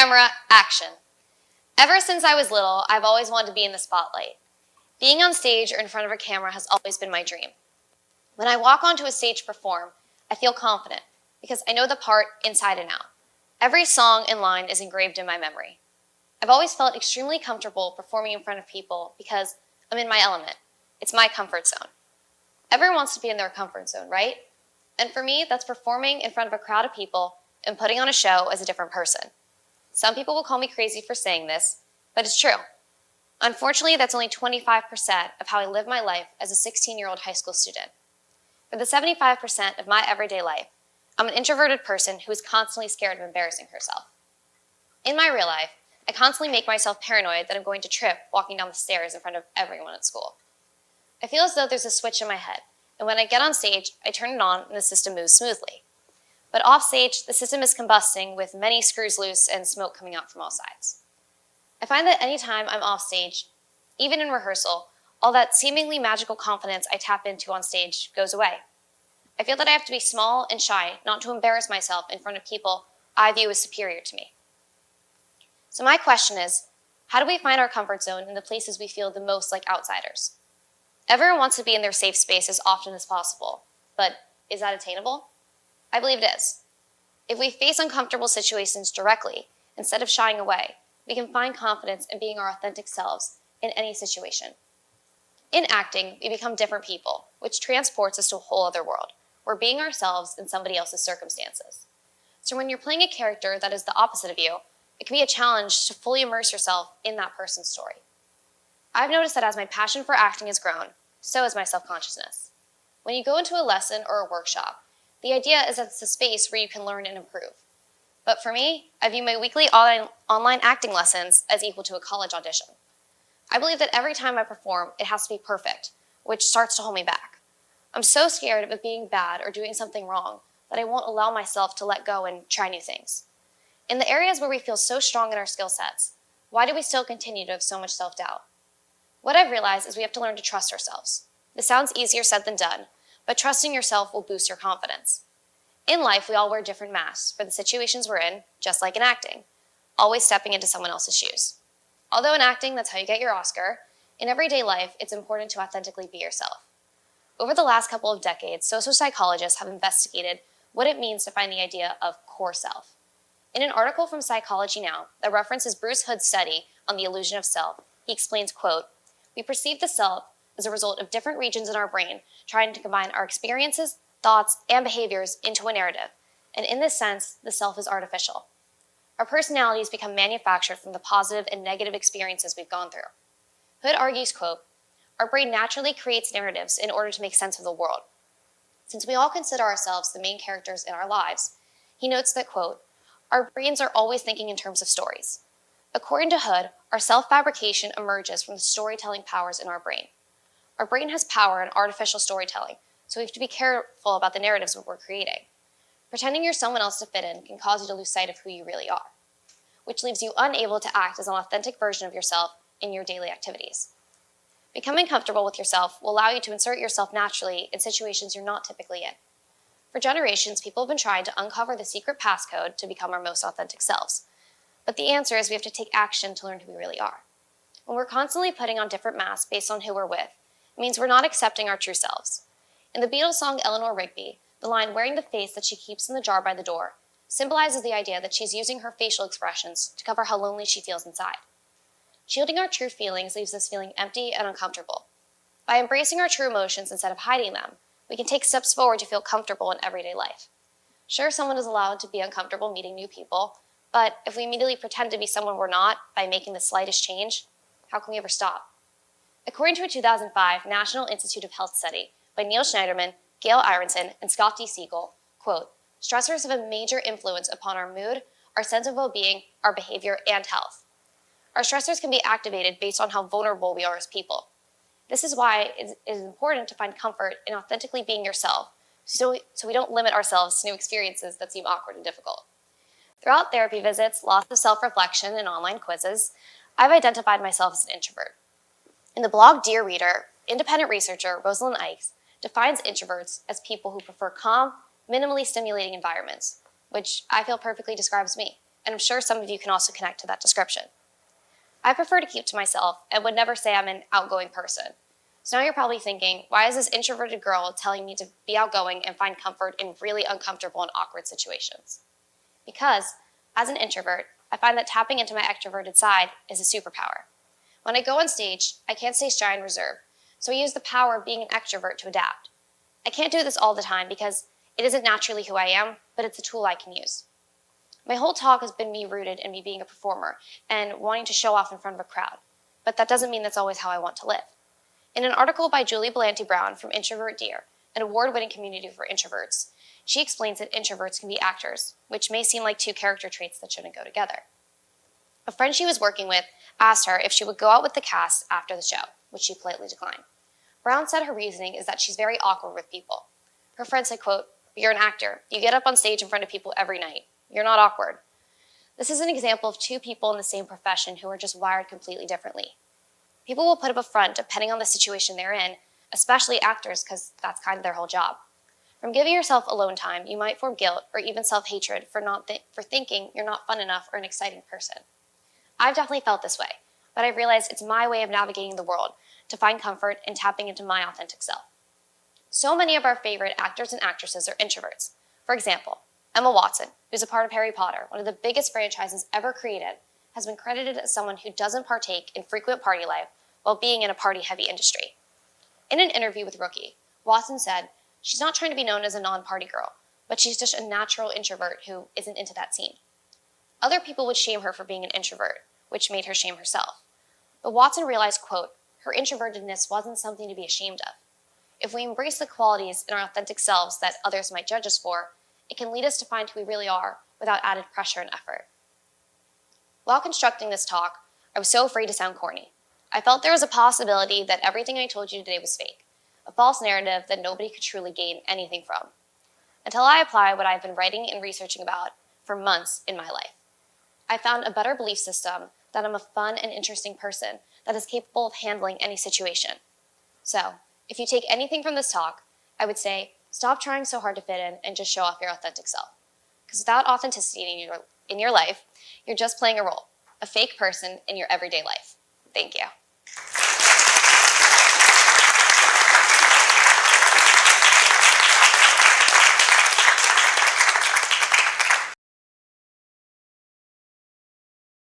camera, action. Ever since I was little, I've always wanted to be in the spotlight. Being on stage or in front of a camera has always been my dream. When I walk onto a stage to perform, I feel confident because I know the part inside and out. Every song and line is engraved in my memory. I've always felt extremely comfortable performing in front of people because I'm in my element. It's my comfort zone. Everyone wants to be in their comfort zone, right? And for me, that's performing in front of a crowd of people and putting on a show as a different person. Some people will call me crazy for saying this, but it's true. Unfortunately, that's only 25% of how I live my life as a 16-year-old high school student. For the 75% of my everyday life, I'm an introverted person who is constantly scared of embarrassing herself. In my real life, I constantly make myself paranoid that I'm going to trip walking down the stairs in front of everyone at school. I feel as though there's a switch in my head, and when I get on stage, I turn it on and the system moves smoothly. But off stage, the system is combusting with many screws loose and smoke coming out from all sides. I find that anytime I'm off stage, even in rehearsal, all that seemingly magical confidence I tap into on stage goes away. I feel that I have to be small and shy not to embarrass myself in front of people I view as superior to me. So my question is, how do we find our comfort zone in the places we feel the most like outsiders? Everyone wants to be in their safe space as often as possible, but is that attainable? I believe it is. If we face uncomfortable situations directly, instead of shying away, we can find confidence in being our authentic selves in any situation. In acting, we become different people, which transports us to a whole other world. We're being ourselves in somebody else's circumstances. So when you're playing a character that is the opposite of you, it can be a challenge to fully immerse yourself in that person's story. I've noticed that as my passion for acting has grown, so has my self-consciousness. When you go into a lesson or a workshop, the idea is that it's a space where you can learn and improve. But for me, I view my weekly online acting lessons as equal to a college audition. I believe that every time I perform, it has to be perfect, which starts to hold me back. I'm so scared of being bad or doing something wrong that I won't allow myself to let go and try new things. In the areas where we feel so strong in our skill sets, why do we still continue to have so much self-doubt? What I've realized is we have to learn to trust ourselves. This sounds easier said than done, but trusting yourself will boost your confidence. In life, we all wear different masks for the situations we're in, just like in acting, always stepping into someone else's shoes. Although in acting, that's how you get your Oscar, in everyday life, it's important to authentically be yourself. Over the last couple of decades, social psychologists have investigated what it means to find the idea of core self. In an article from Psychology Now that references Bruce Hood's study on the illusion of self, he explains, quote, "We perceive the self as a result of different regions in our brain trying to combine our experiences, thoughts, and behaviors into a narrative, and in this sense, the self is artificial. Our personalities become manufactured from the positive and negative experiences we've gone through." Hood argues, quote, "Our brain naturally creates narratives in order to make sense of the world. Since we all consider ourselves the main characters in our lives," he notes that, quote, "Our brains are always thinking in terms of stories. According to Hood, our self-fabrication emerges from the storytelling powers in our brain. Our brain has power in artificial storytelling, so we have to be careful about the narratives we're creating. Pretending you're someone else to fit in can cause you to lose sight of who you really are, which leaves you unable to act as an authentic version of yourself in your daily activities. Becoming comfortable with yourself will allow you to insert yourself naturally in situations you're not typically in. For generations, people have been trying to uncover the secret passcode to become our most authentic selves. But the answer is we have to take action to learn who we really are. When we're constantly putting on different masks based on who we're with, it means we're not accepting our true selves. In the Beatles song Eleanor Rigby, the line "wearing the face that she keeps in the jar by the door" symbolizes the idea that she's using her facial expressions to cover how lonely she feels inside. Shielding our true feelings leaves us feeling empty and uncomfortable. By embracing our true emotions instead of hiding them, we can take steps forward to feel comfortable in everyday life. Sure, someone is allowed to be uncomfortable meeting new people, but if we immediately pretend to be someone we're not by making the slightest change, how can we ever stop? According to a 2005 National Institute of Health study by Neil Schneiderman, Gail Ironson, and Scott D. Siegel, quote, "Stressors have a major influence upon our mood, our sense of well-being, our behavior, and health. Our stressors can be activated based on how vulnerable we are as people. This is why it is important to find comfort in authentically being yourself, so we don't limit ourselves to new experiences that seem awkward and difficult. Throughout therapy visits, lots of self-reflection, and online quizzes, I've identified myself as an introvert. In the blog Dear Reader, independent researcher Rosalind Ikes defines introverts as people who prefer calm, minimally stimulating environments, which I feel perfectly describes me. and I'm sure some of you can also connect to that description. I prefer to keep to myself and would never say I'm an outgoing person. So now you're probably thinking, why is this introverted girl telling me to be outgoing and find comfort in really uncomfortable and awkward situations? Because, as an introvert, I find that tapping into my extroverted side is a superpower. When I go on stage, I can't stay shy and reserved, so I use the power of being an extrovert to adapt. I can't do this all the time because it isn't naturally who I am, but it's a tool I can use. My whole talk has been me rooted in me being a performer and wanting to show off in front of a crowd, but that doesn't mean that's always how I want to live. In an article by Julie Belanti Brown from Introvert Dear, an award-winning community for introverts, she explains that introverts can be actors, which may seem like two character traits that shouldn't go together. A friend she was working with asked her if she would go out with the cast after the show, which she politely declined. Brown said her reasoning is that she's very awkward with people. Her friend said, quote, "You're an actor. You get up on stage in front of people every night. You're not awkward." This is an example of two people in the same profession who are just wired completely differently. People will put up a front depending on the situation they're in, especially actors, because that's kind of their whole job. From giving yourself alone time, you might form guilt or even self-hatred for thinking you're not fun enough or an exciting person. I've definitely felt this way, but I've realized it's my way of navigating the world to find comfort and tapping into my authentic self. So many of our favorite actors and actresses are introverts. For example, Emma Watson, who's a part of Harry Potter, one of the biggest franchises ever created, has been credited as someone who doesn't partake in frequent party life while being in a party-heavy industry. In an interview with Rookie, Watson said she's not trying to be known as a non-party girl, but she's just a natural introvert who isn't into that scene. Other people would shame her for being an introvert, which made her shame herself. But Watson realized, quote, her introvertedness wasn't something to be ashamed of. If we embrace the qualities in our authentic selves that others might judge us for, it can lead us to find who we really are without added pressure and effort. While constructing this talk, I was so afraid to sound corny. I felt there was a possibility that everything I told you today was fake, a false narrative that nobody could truly gain anything from. Until I apply what I've been writing and researching about for months in my life. I found a better belief system that I'm a fun and interesting person that is capable of handling any situation. So, if you take anything from this talk, I would say stop trying so hard to fit in and just show off your authentic self. Because without authenticity in your life, you're just playing a role, a fake person in your everyday life. Thank you.